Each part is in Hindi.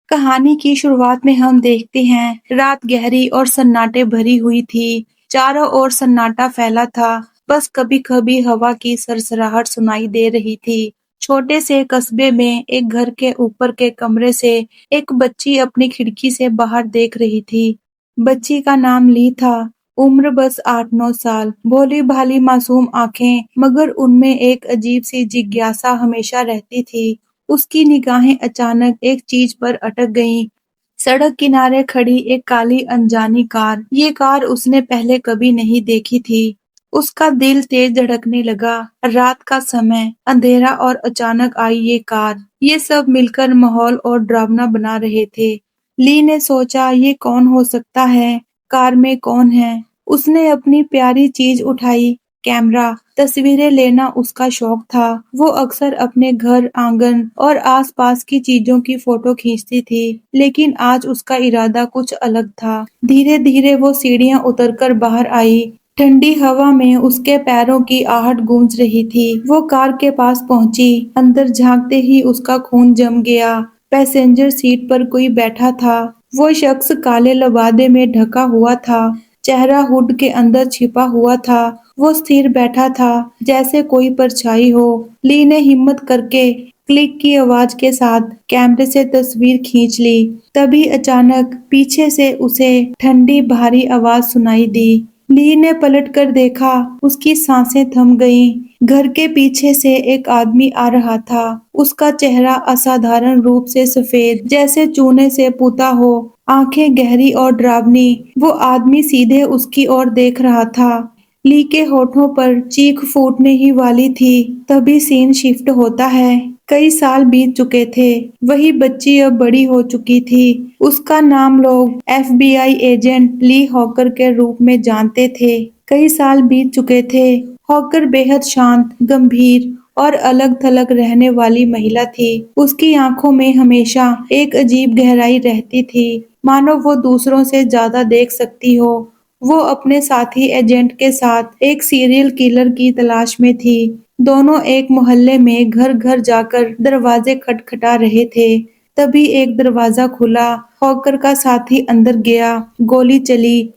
कहानी की शुरुआत में हम देखते हैं रात गहरी और सन्नाटे भरी हुई थी। चारों ओर सन्नाटा फैला था। बस कभी-कभी हवा की सरसराहट सुनाई दे रही थी। छोटे से कस्बे में एक घर के ऊपर के कमरे से एक बच्ची अपनी खिड़की से बाहर देख रही थी। बच्ची का नाम ली था। उम्र बस 8-9 साल। भोली-भाली मासूम आंखें, मगर उनमें एक अजीब सी जिज्ञासा हमेशा रहती थी। उसकी निगाहें अचानक एक चीज पर अटक गईं। सड़क किनारे खड़ी एक काली अनजानी कार। ये कार उसने पहले कभी नहीं देखी थी। उसका दिल तेज धड़कने लगा। रात का समय, अंधेरा और अचानक आई ये कार। ये सब मिलकर माहौल और डरावना बना रहे थे। ली ने सोचा, ये कौन हो सकता है? कार में कौन है? उसने अपनी प्यारी चीज उठाई। कैमरा। तस्वीरें लेना उसका शौक था। वो अक्सर अपने घर, आंगन और आसपास की चीजों की फोटो खींचती थी, लेकिन आज उसका इरादा कुछ अलग था। धीरे-धीरे वो सीढ़ियां उतरकर बाहर आई। ठंडी हवा में उसके पैरों की आहट गूंज रही थी। वो कार के पास पहुंची। अंदर झांकते ही उसका खून जम गया। पैसेंजर सीट पर कोई बैठा था। वो शख्स काले लबादे में ढका हुआ था। चेहरा हुड के अंदर छिपा हुआ था। वो स्थिर बैठा था, जैसे कोई परछाई हो। ली ने हिम्मत करके क्लिक की आवाज के साथ कैमरे से तस्वीर खींच ली। तभी अचानक पीछे से उसे ठंडी भारी आवाज सुनाई दी। ली ने पलटकर देखा। उसकी सांसें थम गईं। घर के पीछे से एक आदमी आ रहा था। उसका चेहरा असाधारण रूप से सफेद, जैसे चूने से पुता हो। आंखें गहरी और डरावनी। वो आदमी सीधे उसकी ओर देख रहा था। ली के होठों पर चीख फूटने ही वाली थी। तभी सीन शिफ्ट होता है। कई साल बीत चुके थे। वही बच्ची अब बड़ी हो चुकी थी। उसका नाम लोग एफबीआई एजेंट ली हॉकर के रूप में जानते थे। कई साल बीत चुके थे। हॉकर बेहद शांत, गंभीर और अलग-थलग रहने वाली महिला थी। उसकी आंखों में हमेशा एक अजीब गहराई रहती थी, मानो वो दूसरों से ज्यादा देख सकती हो। वो अपने साथी एजेंट के साथ एक सीरियल किलर की तलाश में थी। दोनों एक मोहल्ले में घर-घर जाकर दरवाजे खटखटा रहे थे। तभी एक दरवाजा खुला। हॉकर का साथी अंदर गया। गोली चली।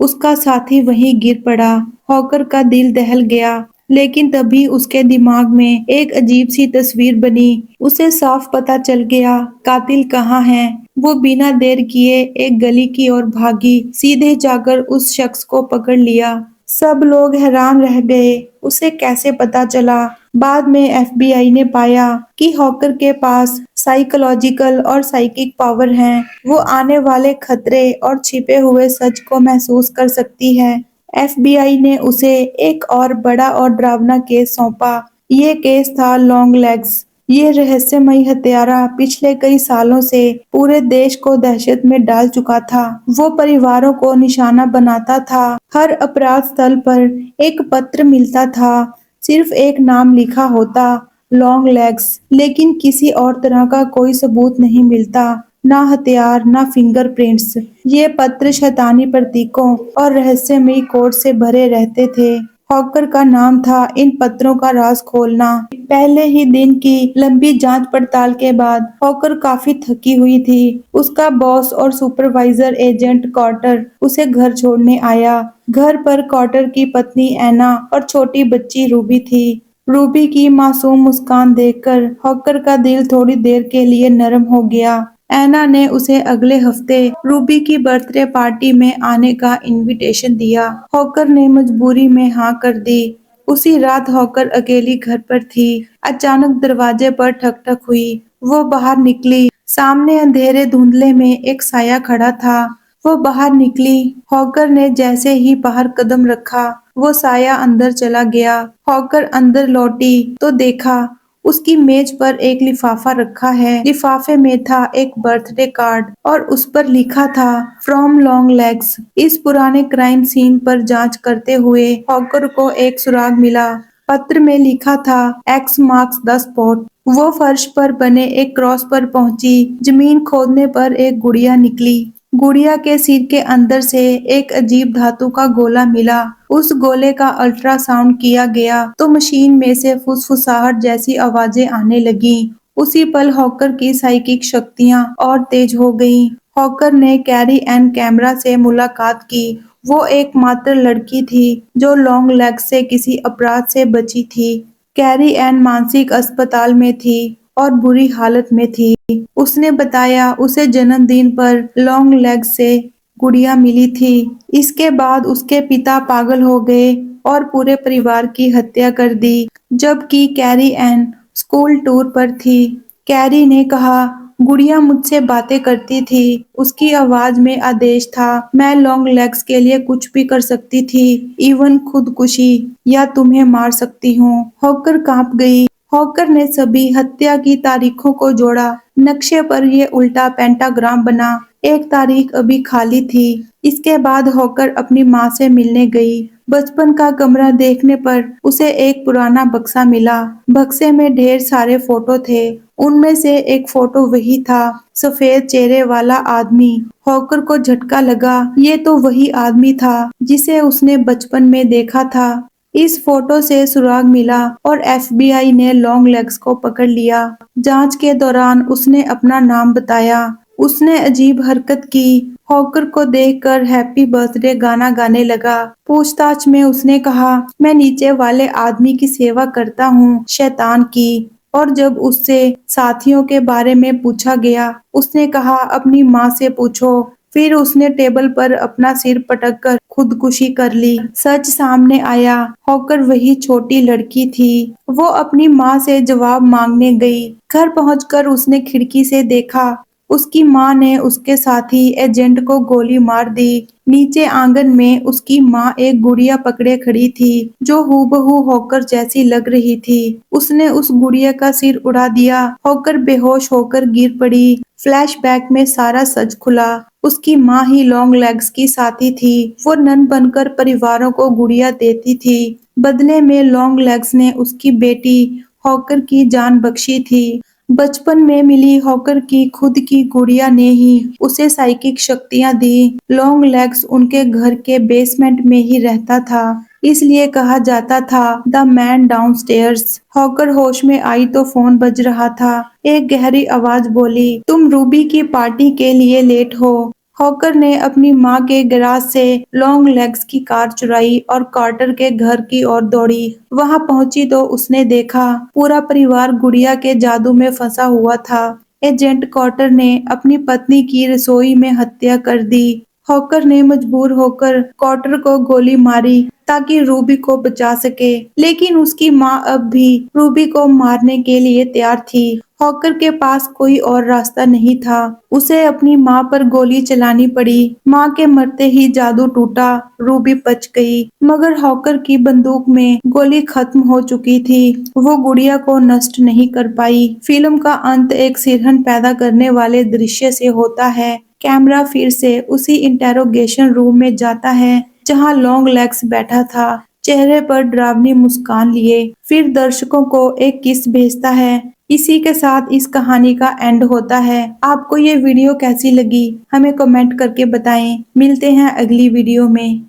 उसका साथी वहीं गिर पड़ा। हॉकर का दिल दहल गया। लेकिन तभी उसके दिमाग में एक अजीब सी तस्वीर बनी। उसे साफ पता चल गया कातिल कहाँ है। वो बिना देर किए एक गली की ओर भागी। सीधे जाकर उस शख्स को पकड़ लिया। सब लोग हैरान रह गए। उसे कैसे पता चला? बाद में एफबीआई ने पाया कि हॉकर के पास साइकोलॉजिकल और साइकिक पावर हैं। वो आने वाले खतरे और छिपे हुए सच को महसूस कर सकती है। एफबीआई ने उसे एक और बड़ा और डरावना केस सौंपा। ये केस था लॉन्ग लेग्स। ये रहस्यमयी हत्यारा पिछले कई सालों से पूरे देश को दहशत में डाल चुका था। वो परिवारों को निशाना बनाता था। हर अपराध स्थल पर एक पत्र मिलता था। सिर्फ एक नाम लिखा होता, लॉन्ग लेग्स। लेकिन किसी और तरह का कोई सबूत नहीं मिलता। ना हथियार, ना फिंगरप्रिंट्स। ये पत्र शैतानी प्रतीकों और रहस्यमयी कोड से भरे रहते थे। हॉकर का नाम था इन पत्रों का राज खोलना। पहले ही दिन की लंबी जांच पड़ताल के बाद हॉकर काफी थकी हुई थी। उसका बॉस और सुपरवाइजर एजेंट कॉर्टर उसे घर छोड़ने आया। घर पर कॉर्टर की पत्नी एना और छोटी बच्ची रूबी थी। रूबी की मासूम मुस्कान देखकर हॉकर का दिल थोड़ी देर के लिए नरम हो गया। एना ने उसे अगले हफ्ते रूबी की बर्थडे पार्टी में आने का इनविटेशन दिया। हॉकर ने मजबूरी में हाँ कर दी। उसी रात हॉकर अकेली घर पर थी। अचानक दरवाजे पर ठक ठक हुई। वो बाहर निकली। सामने अंधेरे धुंधले में एक साया खड़ा था। वो बाहर निकली। हॉकर ने जैसे ही बाहर कदम रखा, वो साया अंदर चला गया। हॉकर अंदर लौटी तो देखा उसकी मेज पर एक लिफाफा रखा है। लिफाफे में था एक बर्थडे कार्ड और उस पर लिखा था फ्रॉम लॉन्ग लेग्स। इस पुराने क्राइम सीन पर जांच करते हुए हॉकर को एक सुराग मिला। पत्र में लिखा था एक्स मार्क्स द स्पॉट। वो फर्श पर बने एक क्रॉस पर पहुंची। जमीन खोदने पर एक गुड़िया निकली। गुड़िया के सिर के अंदर से एक अजीब धातु का गोला मिला। उस गोले का अल्ट्रासाउंड किया गया तो मशीन में से फुसफुसाहट जैसी आवाजें आने लगी। उसी पल हॉकर की साइकिक शक्तियां और तेज हो गईं। हॉकर ने कैरी एन कैमरा से मुलाकात की। वो एकमात्र लड़की थी जो लॉन्ग लेग से किसी अपराध से बची थी। कैरी एन मानसिक अस्पताल में थी और बुरी हालत में थी। उसने बताया उसे जन्मदिन पर लॉन्ग लेग से गुड़िया मिली थी। इसके बाद उसके पिता पागल हो गए और पूरे परिवार की हत्या कर दी। जबकि कैरी एन स्कूल टूर पर थी। कैरी ने कहा, गुड़िया मुझसे बातें करती थी। उसकी आवाज में आदेश था। मैं लॉन्ग लेग्स के लिए कुछ भी कर सकती थी, इवन खुदकुशी, या तुम्हें मार सकती हूँ। हॉकर कांप गई। हॉकर ने सभी हत्या की तारीखों को जोड़ा। नक्शे पर ये उल्टा पेंटाग्राम बना। एक तारीख अभी खाली थी। इसके बाद हॉकर अपनी माँ से मिलने गई। बचपन का कमरा देखने पर उसे एक पुराना बक्सा मिला। बक्से में ढेर सारे फोटो थे। उनमें से एक फोटो वही था, सफेद चेहरे वाला आदमी। हॉकर को झटका लगा। ये तो वही आदमी था जिसे उसने बचपन में देखा था। इस फोटो से सुराग मिला और एफबीआई ने लॉन्ग लेग्स को पकड़ लिया। जांच के दौरान उसने अपना नाम बताया। उसने अजीब हरकत की। हॉकर को देखकर हैप्पी बर्थडे गाना गाने लगा। पूछताछ में उसने कहा, मैं नीचे वाले आदमी की सेवा करता हूँ, शैतान की। और जब उससे साथियों के बारे में पूछा गया, उसने कहा अपनी माँ से पूछो। फिर उसने टेबल पर अपना सिर पटक कर खुदकुशी कर ली। सच सामने आया, हॉकर वही छोटी लड़की थी। वो अपनी माँ से जवाब मांगने गई। घर पहुंचकर उसने खिड़की से देखा। उसकी माँ ने उसके साथी एजेंट को गोली मार दी। नीचे आंगन में उसकी माँ एक गुड़िया पकड़े खड़ी थी जो हूबहू हॉकर जैसी लग रही थी। उसने उस गुड़िया का सिर उड़ा दिया। हॉकर बेहोश होकर गिर पड़ी। फ्लैशबैक में सारा सच खुला। उसकी माँ ही लॉन्ग लेग्स की साथी थी। वो नन बनकर परिवारों को गुड़िया देती थी। बदले में लॉन्ग लेग्स ने उसकी बेटी हॉकर की जान बख्शी थी। बचपन में मिली हॉकर की खुद की गुड़िया ने ही उसे साइकिक शक्तियां दी। लॉन्ग लेग्स उनके घर के बेसमेंट में ही रहता था, इसलिए कहा जाता था द मैन डाउनस्टेयर्स। हॉकर होश में आई तो फोन बज रहा था। एक गहरी आवाज बोली, तुम रूबी की पार्टी के लिए लेट हो। हॉकर ने अपनी माँ के गैराज से लॉन्ग लेग्स की कार चुराई और कार्टर के घर की ओर दौड़ी। वहां पहुंची तो उसने देखा पूरा परिवार गुड़िया के जादू में फंसा हुआ था। एजेंट कार्टर ने अपनी पत्नी की रसोई में हत्या कर दी। हॉकर ने मजबूर होकर कार्टर को गोली मारी ताकि रूबी को बचा सके, लेकिन उसकी माँ अब भी रूबी को मारने के लिए तैयार थी। हॉकर के पास कोई और रास्ता नहीं था। उसे अपनी माँ पर गोली चलानी पड़ी। माँ के मरते ही जादू टूटा। रूबी बच गई, मगर हॉकर की बंदूक में गोली खत्म हो चुकी थी। वो गुड़िया को नष्ट नहीं कर पाई। फिल्म का अंत एक सिरहन पैदा करने वाले दृश्य से होता है। कैमरा फिर से उसी इंटेरोगेशन रूम में जाता है जहां लॉन्ग लेग्स बैठा था, चेहरे पर डरावनी मुस्कान लिए। फिर दर्शकों को एक किस भेजता है। इसी के साथ इस कहानी का एंड होता है। आपको ये वीडियो कैसी लगी हमें कमेंट करके बताएं। मिलते हैं अगली वीडियो में।